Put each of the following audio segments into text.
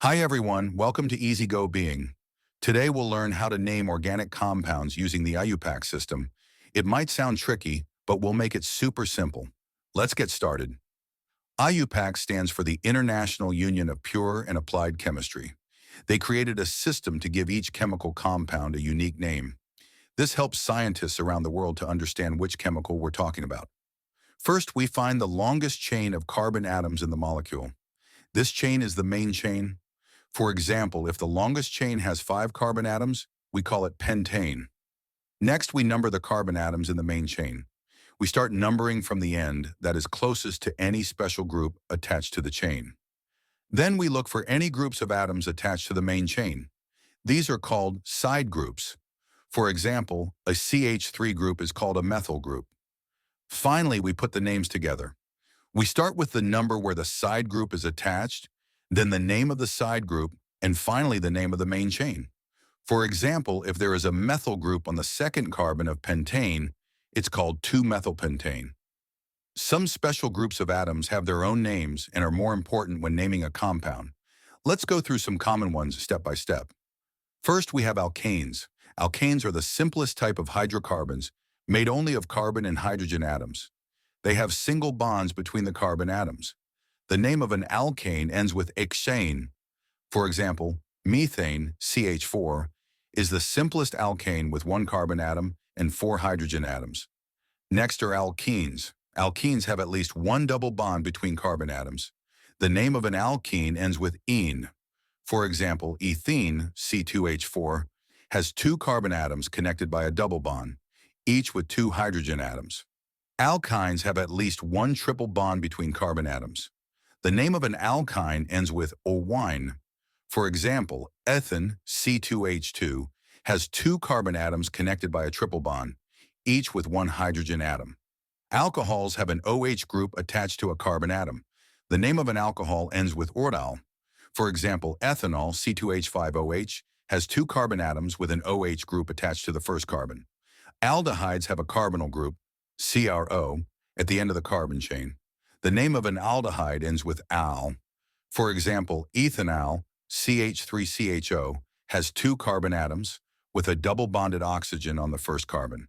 Hi everyone, welcome to EASYGOBeing. Today we'll learn how to name organic compounds using the IUPAC system. It might sound tricky, but we'll make it super simple. Let's get started. IUPAC stands for the International Union of Pure and Applied Chemistry. They created a system to give each chemical compound a unique name. This helps scientists around the world to understand which chemical we're talking about. First, we find the longest chain of carbon atoms in the molecule. This chain is the main chain. For example, if the longest chain has 5 carbon atoms, we call it pentane. Next, we number the carbon atoms in the main chain. We start numbering from the end that is closest to any special group attached to the chain. Then we look for any groups of atoms attached to the main chain. These are called side groups. For example, a CH3 group is called a methyl group. Finally, we put the names together. We start with the number where the side group is attached, then the name of the side group, and finally the name of the main chain. For example, if there is a methyl group on the second carbon of pentane, it's called 2-methylpentane. Some special groups of atoms have their own names and are more important when naming a compound. Let's go through some common ones step by step. First, we have alkanes. Alkanes are the simplest type of hydrocarbons, made only of carbon and hydrogen atoms. They have single bonds between the carbon atoms. The name of an alkane ends with -ane. For example, methane, CH4, is the simplest alkane with 1 carbon atom and 4 hydrogen atoms. Next are alkenes. Alkenes have at least 1 double bond between carbon atoms. The name of an alkene ends with -ene. For example, ethene, C2H4, has 2 carbon atoms connected by a double bond, each with 2 hydrogen atoms. Alkynes have at least 1 triple bond between carbon atoms. The name of an alkyne ends with -oine. For example, ethane, C2H2, has 2 carbon atoms connected by a triple bond, each with 1 hydrogen atom. Alcohols have an OH group attached to a carbon atom. The name of an alcohol ends with -ordyl. For example, ethanol, C2H5OH, has 2 carbon atoms with an OH group attached to the first carbon. Aldehydes have a carbonyl group, CRO, at the end of the carbon chain. The name of an aldehyde ends with -al. For example, ethanal, CH3CHO, has 2 carbon atoms with a double bonded oxygen on the first carbon.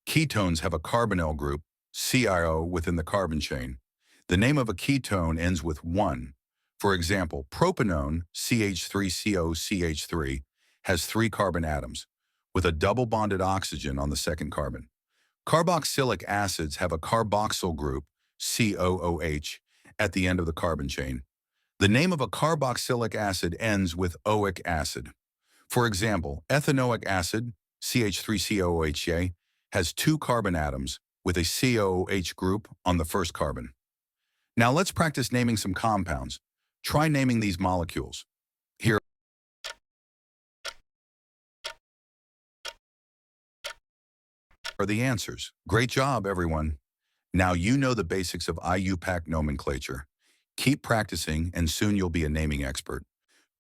Ketones have a carbonyl group, CIO, within the carbon chain. The name of a ketone ends with -1. For example, propanone, CH3COCH3, has 3 carbon atoms with a double bonded oxygen on the second carbon. Carboxylic acids have a carboxyl group, COOH, at the end of the carbon chain. The name of a carboxylic acid ends with oic acid. For example, ethanoic acid, CH3COOHA, has 2 carbon atoms with a COOH group on the first carbon. Now let's practice naming some compounds. Try naming these molecules. Here are the answers. Great job, everyone. Now you know the basics of IUPAC nomenclature. Keep practicing and soon you'll be a naming expert.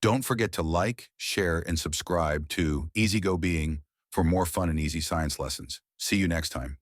Don't forget to like, share, and subscribe to EASYGOBeing for more fun and easy science lessons. See you next time.